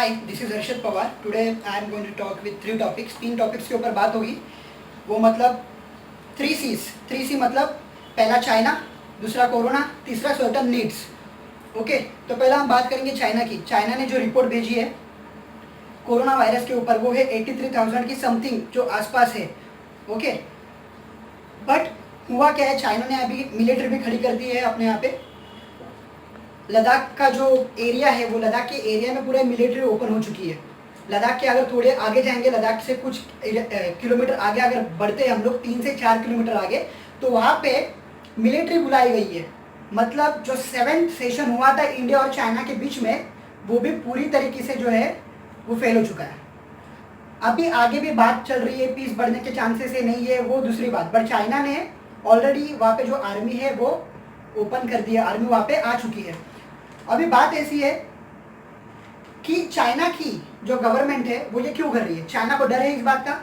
Hi, this is Harshad Pawar. Today I am going to talk with three topics. तीन topics के ऊपर बात होगी। वो मतलब थ्री सी मतलब पहला चाइना, दूसरा कोरोना, तीसरा सर्टन नीड्स। ओके, तो पहला हम बात करेंगे चाइना की। चाइना ने जो रिपोर्ट भेजी है कोरोना वायरस के ऊपर वो है 83,000 की समथिंग जो आसपास है। ओके, बट हुआ क्या है, चाइना ने अभी मिलिट्री भी खड़ी कर दी है अपने यहाँ पे। लद्दाख का जो एरिया है वो लद्दाख के एरिया में पूरा मिलिट्री ओपन हो चुकी है। लद्दाख के अगर थोड़े आगे जाएंगे, लद्दाख से कुछ किलोमीटर आगे अगर बढ़ते हैं हम लोग 3 से 4 किलोमीटर आगे, तो वहाँ पे मिलिट्री बुलाई गई है। मतलब जो 7th सेशन हुआ था इंडिया और चाइना के बीच में, वो भी पूरी तरीके से जो है वो फेल हो चुका है। अभी आगे भी बात चल रही है, पीस बढ़ने के चांसेस है नहीं है वो दूसरी बात, पर चाइना ने ऑलरेडी वहाँ पे जो आर्मी है वो ओपन कर दिया, आर्मी वहाँ पे आ चुकी है। अभी बात ऐसी है कि चाइना की जो गवर्नमेंट है वो ये क्यों कर रही है, चाइना को डर है इस बात का।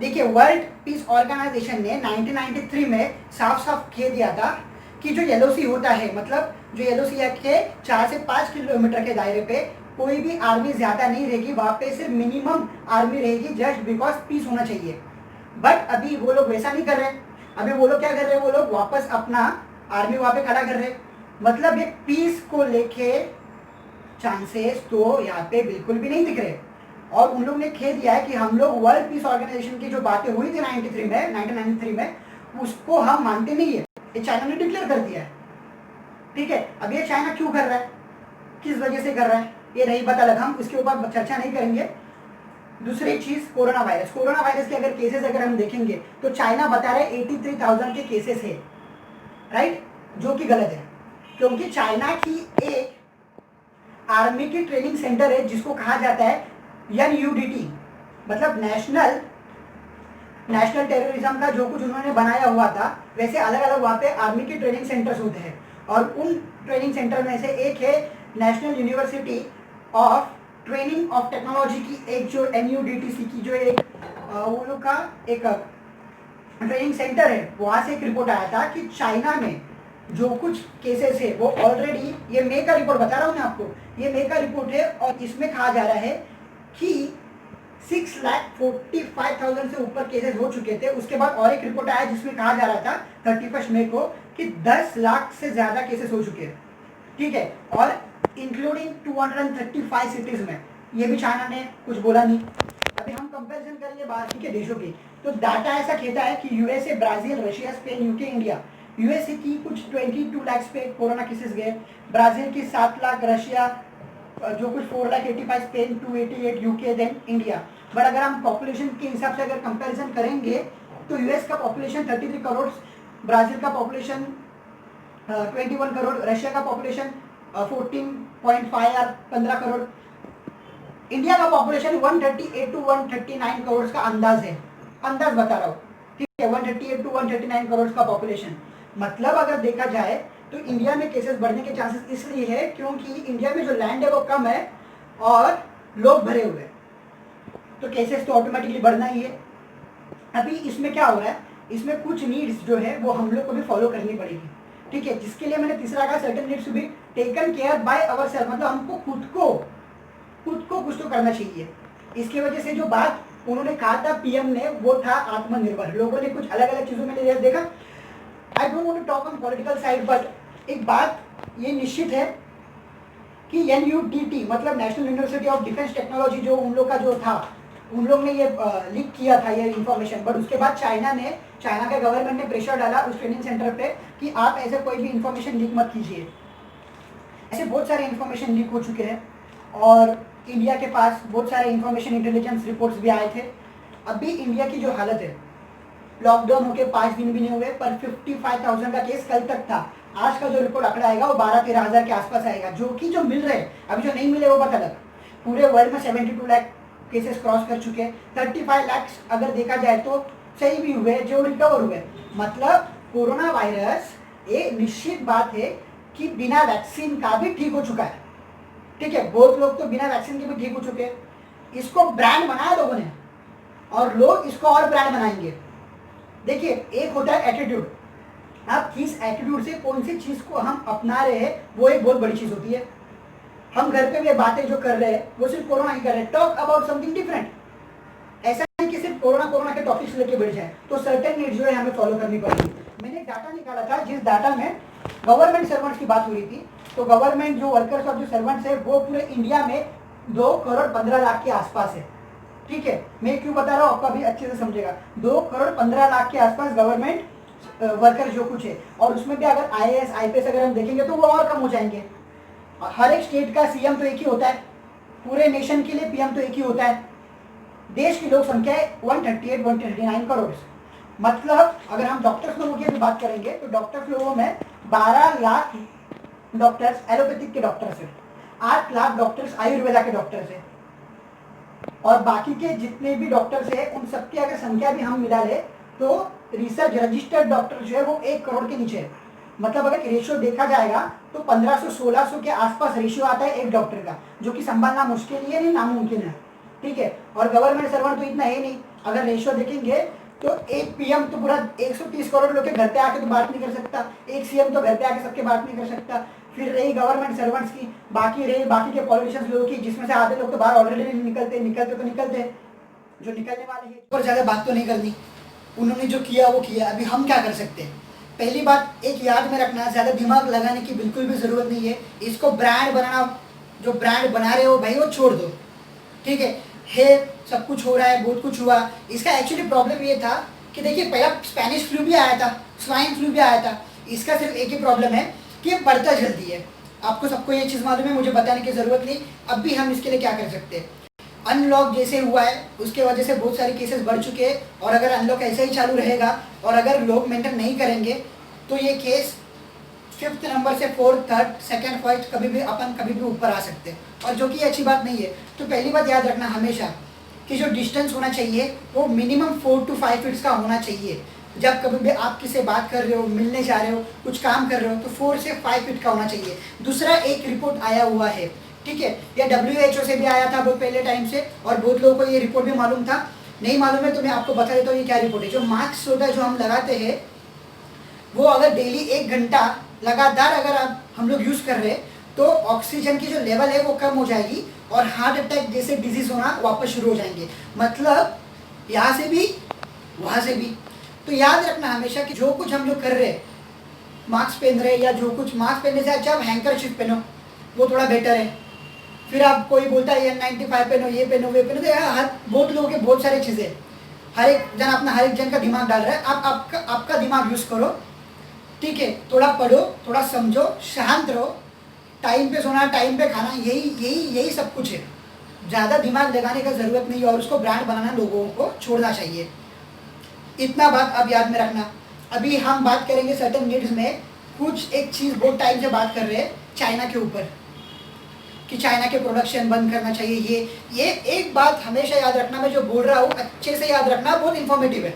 देखिए, वर्ल्ड पीस ऑर्गेनाइजेशन ने 1993 में साफ साफ कह दिया था कि जो एलओसी होता है, मतलब जो एलओसी के 4 से 5 किलोमीटर के दायरे पे कोई भी आर्मी ज्यादा नहीं रहेगी, वहां पे सिर्फ मिनिमम आर्मी रहेगी, जस्ट बिकॉज पीस होना चाहिए। बट अभी वो लोग वैसा नहीं कर रहे। अभी वो लोग क्या कर रहे हैं, वो लोग वापस अपना आर्मी वहां पे खड़ा कर रहे। मतलब ये पीस को लेके चांसेस तो यहाँ पे बिल्कुल भी नहीं दिख रहे। और उन लोग ने कह दिया है कि हम लोग वर्ल्ड पीस ऑर्गेनाइजेशन की जो बातें हुई थी 1993 में उसको हम मानते नहीं है। ये चाइना ने डिक्लेयर कर दिया है। ठीक है, अब ये चाइना क्यों कर रहा है, किस वजह से कर रहा है, ये नहीं पता लगा, हम उसके ऊपर चर्चा नहीं करेंगे। दूसरी चीज, कोरोना वायरस। कोरोना वायरस के अगर केसेस अगर हम देखेंगे तो चाइना बता रहे 83,000 के केसेस है, राइट, जो कि गलत है। क्योंकि चाइना की एक आर्मी की ट्रेनिंग सेंटर है जिसको कहा जाता है NUDT, मतलब नेशनल टेररिज्म का जो कुछ उन्होंने बनाया हुआ था, वैसे अलग अलग वहाँ पे आर्मी के ट्रेनिंग सेंटर्स होते हैं। और उन ट्रेनिंग सेंटर में से एक है national university of training of technology की एक जो NUDTC की जो एक वो लोग का एक ट्रेनिंग सेंटर है। वहाँ से एक रिपोर्ट आया था कि चाइना में जो कुछ केसेस है वो ऑलरेडी, ये मई का रिपोर्ट बता रहा हूँ मैं आपको, ये मई का रिपोर्ट है और इसमें कहा जा रहा है कि 6,45,000 से ऊपर केसेस हो चुके थे। उसके बाद और एक रिपोर्ट आया जिसमें कहा जा रहा था 31 मई को कि 10 लाख से ज्यादा केसेस हो चुके हैं। ठीक है, और इंक्लूडिंग 235 सिटीज में। ये भी चाइना ने कुछ बोला नहीं। अभी हम कंपैरिजन करेंगे बाकी के देशों की, तो डाटा ऐसा कहता है कि USA, Brazil, Russia, Spain, UK, India. USA की कुछ 22 लाख पे कोरोना केसेस गए, ब्राजील की 7 लाख, रशिया जो कुछ 4,85,000, Spain 288, UK, then India. But अगर हम पॉपुलेशन के हिसाब से अगर कंपैरिजन करेंगे तो यूएस का पॉपुलेशन 33 करोड़, ब्राजील का पॉपुलेशन 21 करोड़, रशिया का पॉपुलेशन 14.5 या 15 करोड़, इंडिया का पॉपुलेशन 138 टू 139 करोड़ का अंदाज है, अंदाज बता रहा हूँ। ठीक है, 138 टू 139 करोड़ का पॉपुलेशन। मतलब अगर देखा जाए तो इंडिया में केसेस बढ़ने के चांसेस इसलिए है क्योंकि इंडिया में जो लैंड है वो कम है और लोग भरे हुए हैं, तो केसेस तो ऑटोमेटिकली बढ़ना ही है। अभी इसमें क्या हो रहा है, इसमें कुछ नीड्स जो है वो हम लोग को भी फॉलो करनी पड़ेगी। ठीक है, जिसके लिए मैंने तीसरा कहा certain needs to be taken care by our self, मतलब हमको खुद को कुछ तो करना चाहिए। इसकी वजह से जो बात उन्होंने कहा था पीएम ने, वो था आत्मनिर्भर। लोगों ने कुछ अलग अलग चीजों में देखा। I don't want to talk on political side, but एक बात ये निश्चित है कि NUDT मतलब national university of defence technology, जो उन लोग का जो था, उन लोग ने ये लीक किया था ये इन्फॉर्मेशन। बट उसके बाद चाइना के गवर्नमेंट ने प्रेशर डाला उस ट्रेनिंग सेंटर पे कि आप ऐसे कोई भी इन्फॉर्मेशन लीक मत कीजिए। ऐसे बहुत सारे इन्फॉर्मेशन लीक हो चुके हैं और इंडिया के पास बहुत सारे इन्फॉर्मेशन इंटेलिजेंस रिपोर्ट्स भी आए थे। अभी इंडिया की जो हालत है, लॉकडाउन होके 5 दिन भी नहीं हुए पर 55,000 का केस कल तक था। आज का जो रिपोर्ट आंकड़ा आएगा वो 12-13 हज़ार के आसपास आएगा, जो मिल रहे हैं। अभी जो नहीं मिले वो बात अलग। पूरे वर्ल्ड में 72 लाख केसेस क्रॉस कर चुके हैं। 35 लाख अगर देखा जाए तो सही भी हुए, जो रिकवर हुए। मतलब कोरोना वायरस ये निश्चित बात है कि बिना वैक्सीन का भी ठीक हो चुका है। ठीक है, बहुत लोग तो बिना वैक्सीन के भी ठीक हो चुके हैं। इसको ब्रांड बनाया लोगों ने और लोग इसको और ब्रांड बनाएंगे। देखिए, एक होता है एटीट्यूड, आप किस एटीट्यूड से कौन सी चीज को हम अपना रहे हैं वो एक बहुत बड़ी चीज होती है। हम घर पे भी बातें जो कर रहे हैं वो सिर्फ कोरोना ही कर रहे हैं, टॉक अबाउट समथिंग डिफरेंट। ऐसा नहीं कि सिर्फ कोरोना के टॉपिक्स लेके बैठ जाए, तो सर्टेन नीड्स जो है हमें फॉलो करनी पड़ेगी। मैंने एक डाटा निकाला था, जिस डाटा में गवर्नमेंट सर्वेंट्स की बात हुई थी, तो गवर्नमेंट जो वर्कर्स और जो सर्वेंट्स है वो पूरे इंडिया में 2,15,00,000 के आसपास है। ठीक है, मैं क्यों बता रहा हूँ आपको अभी अच्छे से समझेगा। 2,15,00,000 के आसपास गवर्नमेंट वर्कर जो कुछ है, और उसमें भी अगर IAS IPS अगर हम देखेंगे तो वो और कम हो जाएंगे। हर एक स्टेट का सीएम तो एक ही होता है, पूरे नेशन के लिए पीएम तो एक ही होता है। देश की लोक संख्या है 138-139 करोड़। मतलब अगर हम डॉक्टर्स लोगों की भी बात करेंगे तो डॉक्टर्स लोगों में 12 लाख डॉक्टर्स एलोपैथिक के डॉक्टर्स है, 8 लाख डॉक्टर्स आयुर्वेदा के डॉक्टर्स है, और बाकी के जितने भी डॉक्टर्स है उन सबकी अगर संख्या भी हम मिला ले तो रिसर्च रजिस्टर्ड डॉक्टर जो है वो 1 करोड़ के नीचे है। मतलब अगर रेशियो देखा जाएगा तो 1500-1600 के आसपास रेशियो आता है एक डॉक्टर का, जो कि संभालना मुश्किल ही है, नहीं नामुमकिन है। ठीक है, और गवर्नमेंट सर्वेंट तो इतना है नहीं। अगर रेशियो देखेंगे तो एक पीएम तो पूरा 130 करोड़ लोग के घर पे आके तो बात नहीं कर सकता, एक सीएम तो घर पे आके सबके बात नहीं कर सकता। फिर रही गवर्नमेंट सर्वेंट्स की, बाकी रही बाकी के पॉलिटिशियंस लोगों की, जिसमें से आधे लोग तो बाहर ऑलरेडी निकलते जो निकलने वाले हैं, और ज़्यादा बात तो नहीं करनी। उन्होंने जो किया वो किया, अभी हम क्या कर सकते हैं। पहली बात एक याद में रखना, ज़्यादा दिमाग लगाने की बिल्कुल भी ज़रूरत नहीं है। इसको ब्रांड बनाना, जो ब्रांड बना रहे हो भाई वो छोड़ दो। ठीक है, सब कुछ हो रहा है, बहुत कुछ हुआ। इसका एक्चुअली प्रॉब्लम ये था कि देखिए, पहला स्पेनिश फ्लू भी आया था, स्वाइन फ्लू भी आया था। इसका सिर्फ एक ही प्रॉब्लम है कि ये बढ़ता जल्दी है। आपको सबको ये चीज़ मालूम है, मुझे बताने की ज़रूरत नहीं। अब भी हम इसके लिए क्या कर सकते हैं, अनलॉक जैसे हुआ है उसके वजह से बहुत सारे केसेस बढ़ चुके हैं, और अगर अनलॉक ऐसा ही चालू रहेगा और अगर लोग मेंटेन नहीं करेंगे तो ये केस 5th नंबर से 4th, 3rd, 2nd, 1st कभी भी ऊपर आ सकते हैं, और जो कि अच्छी बात नहीं है। तो पहली बात याद रखना हमेशा कि जो डिस्टेंस होना चाहिए वो मिनिमम 4 to 5 फीट्स का होना चाहिए। जब कभी भी आप किसी से बात कर रहे हो, मिलने जा रहे हो, कुछ काम कर रहे हो, तो 4 से 5 फीट का होना चाहिए। दूसरा, एक रिपोर्ट आया हुआ है, ठीक है, यह WHO से भी आया था बहुत पहले टाइम से, और बहुत लोगों को ये रिपोर्ट भी मालूम था। नहीं मालूम है तो मैं आपको बता देता हूँ ये क्या रिपोर्ट है। जो मास्क सोडा जो हम लगाते हैं वो अगर डेली 1 घंटा लगातार अगर हम लोग यूज़ कर रहे हैं तो ऑक्सीजन की जो लेवल है वो कम हो जाएगी, और हार्ट अटैक जैसे डिजीज होना वापस शुरू हो जाएंगे। मतलब यहाँ से भी वहाँ से भी। तो याद रखना हमेशा कि जो कुछ हम लोग कर रहे हैं, मास्क पहन रहे हैं, या जो कुछ मास्क पहनने से अच्छा आप हैंकरशिप पहनो, वो थोड़ा बेटर है। फिर आप कोई बोलता है N95 पहनो, ये पहनो, वे पहनो, तो हर बहुत लोगों के बहुत सारी चीज़ें, हर एक जन का दिमाग डाल रहा है। आप आपका दिमाग यूज़ करो, ठीक है, थोड़ा पढ़ो, थोड़ा समझो, शांत रहो, टाइम पे सोना, टाइम पे खाना, यही सब कुछ है। ज़्यादा दिमाग लगाने का ज़रूरत नहीं है, और उसको ब्रांड बनाना लोगों को छोड़ना चाहिए। इतना बात अब याद में रखना। अभी हम बात करेंगे सर्टेन नीड्स में, कुछ एक चीज़ बहुत टाइम से बात कर रहे हैं चाइना के ऊपर, कि चाइना के प्रोडक्शन बंद करना चाहिए। ये एक बात हमेशा याद रखना, मैं जो बोल रहा हूँ अच्छे से याद रखना, बहुत इन्फॉर्मेटिव है।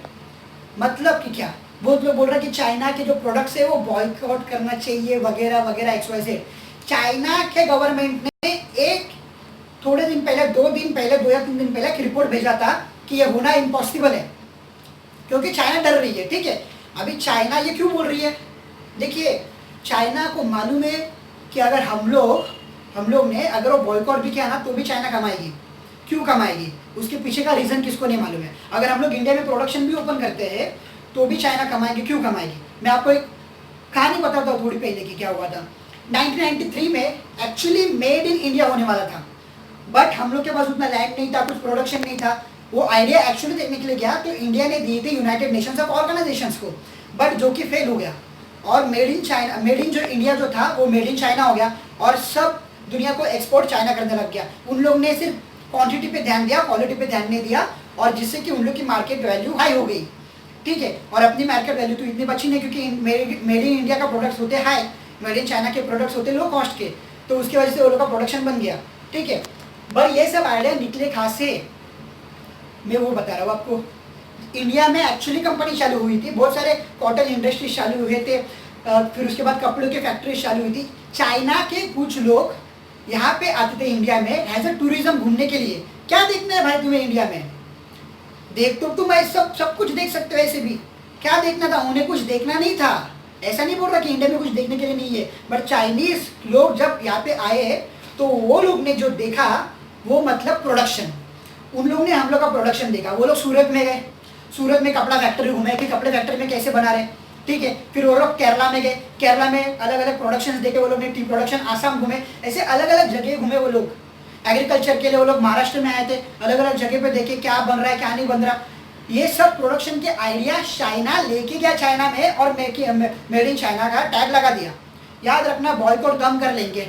मतलब कि क्या, बहुत लोग बोल रहे हैं कि चाइना के जो प्रोडक्ट्स है वो बॉयकॉट करना चाहिए वगैरह वगैरह XYZ। चाइना के गवर्नमेंट ने एक थोड़े दिन पहले, 2 दिन पहले, 2 या 3 दिन पहले एक रिपोर्ट भेजा था कि ये होना इम्पॉसिबल है, क्योंकि चाइना डर रही है। ठीक है, अभी चाइना ये क्यों बोल रही है, देखिए चाइना को मालूम है कि अगर हम लोग ने अगर वो बॉयकॉट भी किया ना तो भी चाइना कमाएगी। क्यों कमाएगी, उसके पीछे का रीज़न किसको नहीं मालूम है। अगर हम लोग इंडिया में प्रोडक्शन भी ओपन करते हैं तो भी चाइना कमाएगी। क्यों कमाएगी, मैं आपको एक कहानी बताता हूँ थोड़ी पहले की क्या हुआ था। 1993 में एक्चुअली मेड इन इंडिया होने वाला था, बट हम लोग के पास उतना लैंड नहीं था, कुछ प्रोडक्शन नहीं था। वो आइडिया एक्चुअली देखने के लिए गया तो इंडिया ने दिए थे यूनाइटेड नेशंस ऑफ ऑर्गेनाइजेशंस को, बट जो कि फेल हो गया, और मेड इन जो इंडिया जो था वो मेड इन चाइना हो गया, और सब दुनिया को एक्सपोर्ट चाइना करने लग गया। उन लोग ने सिर्फ क्वांटिटी पे ध्यान दिया, क्वालिटी पे ध्यान नहीं दिया, और जिससे कि उन लोग की मार्केट वैल्यू हाई हो गई। ठीक है, और अपनी मार्केट वैल्यू तो इतनी बची नहीं, क्योंकि मेड इन इंडिया का प्रोडक्ट्स होते हाई, मेड इन चाइना के प्रोडक्ट्स होते लो कॉस्ट के, तो उसकी वजह से वो लोग का प्रोडक्शन बन गया। ठीक है, पर ये सब आइडिया निकले कहाँ से, मैं वो बता रहा हूँ आपको। इंडिया में एक्चुअली कंपनी चालू हुई थी, बहुत सारे कॉटन इंडस्ट्रीज चालू हुए थे, फिर उसके बाद कपड़ों की फैक्ट्रीज चालू हुई थी। चाइना के कुछ लोग यहाँ पे आते थे इंडिया में एज ए टूरिज्म घूमने के लिए। क्या देखना है भाई तुम्हें इंडिया में, देख तो तुम सब कुछ देख सकते हो, ऐसे भी क्या देखना था, उन्हें कुछ देखना नहीं था। ऐसा नहीं बोल रहा कि इंडिया में कुछ देखने के लिए नहीं है, बट चाइनीज लोग जब यहाँ पे आए तो वो लोग ने जो देखा वो मतलब प्रोडक्शन, उन लोग ने हम लोग का प्रोडक्शन देखा। वो लोग सूरत में गए, सूरत में कपड़ा फैक्ट्री घूमे कि कपड़े फैक्ट्री में कैसे बना रहे, ठीक है। फिर वो लोग केरला में गए, केरला में अलग अलग प्रोडक्शन देखे वो लोग ने, टी प्रोडक्शन। आसाम घूमे, ऐसे अलग अलग जगह घूमे वो लोग। एग्रीकल्चर के लिए वो लोग महाराष्ट्र में आए थे, अलग अलग जगह पे देखे क्या बन रहा है क्या नहीं बन रहा। ये सब प्रोडक्शन के आइडिया चाइना लेके गया चाइना में, और मेड इन चाइना का टैग लगा दिया। याद रखना, बॉयकॉट कम कर लेंगे,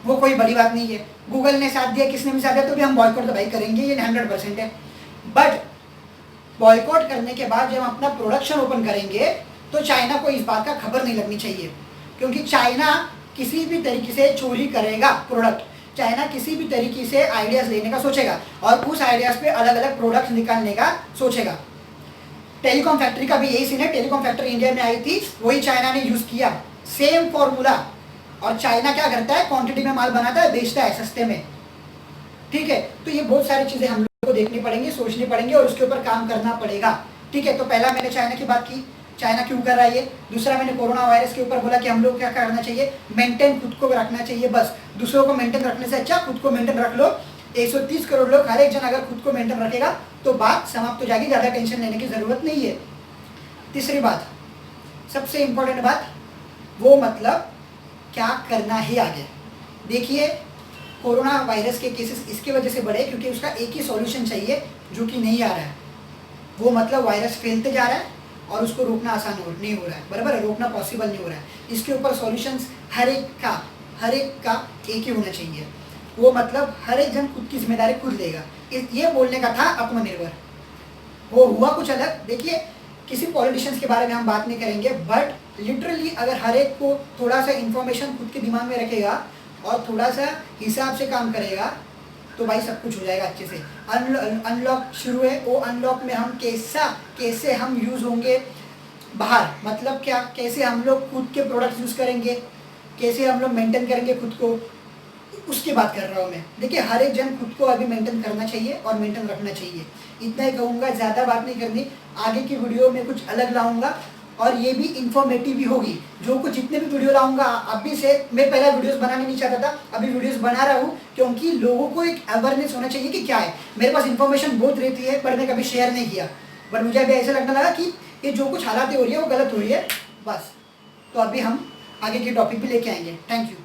वो कोई बड़ी बात नहीं है। गूगल ने साथ दिया, किसने भी साथ दिया, तो भी हम बॉयकॉट तो भाई करेंगे, ये 100% है। बट बॉयकॉट करने के बाद जब हम अपना प्रोडक्शन ओपन करेंगे तो चाइना को इस बात का खबर नहीं लगनी चाहिए, क्योंकि चाइना किसी भी तरीके से चोरी करेगा प्रोडक्ट। चाइना किसी भी तरीके से आइडियाज लेने का सोचेगा और उस आइडियाज पे अलग अलग प्रोडक्ट्स निकालने का सोचेगा। टेलीकॉम फैक्ट्री का भी यही सीन है। टेलीकॉम फैक्ट्री इंडिया में आई थी, वही चाइना ने यूज किया, सेम फॉर्मूला। और चाइना क्या करता है, क्वांटिटी में माल बनाता है, बेचता है सस्ते में, ठीक है। तो ये बहुत सारी चीजें हम लोग को देखनी पड़ेंगी, सोचनी पड़ेंगी और उसके ऊपर काम करना पड़ेगा, ठीक है। तो पहला मैंने चाइना की बात की, चाइना क्यों कर रहा है ये। दूसरा मैंने कोरोना वायरस के ऊपर बोला कि हम लोग क्या करना चाहिए, मेंटेन खुद को रखना चाहिए बस। दूसरों को मेंटेन रखने से अच्छा खुद को मेंटेन रख लो। 130 करोड़ लोग, हर एक जन अगर खुद को मेंटेन रखेगा तो बात समाप्त हो जाएगी, ज़्यादा टेंशन लेने की ज़रूरत नहीं है। तीसरी बात, सबसे इंपॉर्टेंट बात, वो मतलब क्या करना है आगे। देखिए, कोरोना वायरस के केसेस इसकी वजह से बढ़े क्योंकि उसका एक ही सॉल्यूशन चाहिए जो कि नहीं आ रहा है। वो मतलब वायरस फैलते जा रहा है और उसको रोकना आसान नहीं हो रहा है, बराबर है, रोकना पॉसिबल नहीं हो रहा है। इसके ऊपर सॉल्यूशंस हर एक का एक ही होना चाहिए। वो मतलब हर एक जन खुद की जिम्मेदारी खुद लेगा। ये बोलने का था आत्मनिर्भर। वो हुआ कुछ अलग। देखिए, किसी पॉलिटिशियंस के बारे में हम बात नहीं करेंगे, बट लिटरली अगर हर एक को थोड़ा सा इंफॉर्मेशन खुद के दिमाग में रखेगा और थोड़ा सा हिसाब से काम करेगा तो भाई सब कुछ हो जाएगा अच्छे से। अनलॉक शुरू है, वो अनलॉक में हम कैसे हम यूज़ होंगे बाहर, मतलब क्या, कैसे हम लोग खुद के प्रोडक्ट्स यूज़ करेंगे, कैसे हम लोग मेंटेन करेंगे खुद को, उसकी बात कर रहा हूँ मैं। देखिए, हर एक जन खुद को अभी मेंटेन करना चाहिए और मेंटेन रखना चाहिए, इतना ही कहूँगा, ज़्यादा बात नहीं करनी। आगे की वीडियो में कुछ अलग लाऊंगा और ये भी इंफॉर्मेटिव भी होगी। जो कुछ जितने भी वीडियो लाऊंगा अभी से, मैं पहला वीडियोस बनाने नहीं चाहता था, अभी वीडियोस बना रहा हूँ क्योंकि लोगों को एक अवेयरनेस होना चाहिए कि क्या है। मेरे पास इन्फॉर्मेशन बहुत रहती है पर मैं कभी शेयर नहीं किया, बट मुझे अभी ऐसा लगने लगा कि ये जो कुछ हालातें हो रही है वो गलत हो रही है बस। तो अभी हम आगे के टॉपिक भी लेके आएंगे। Thank you.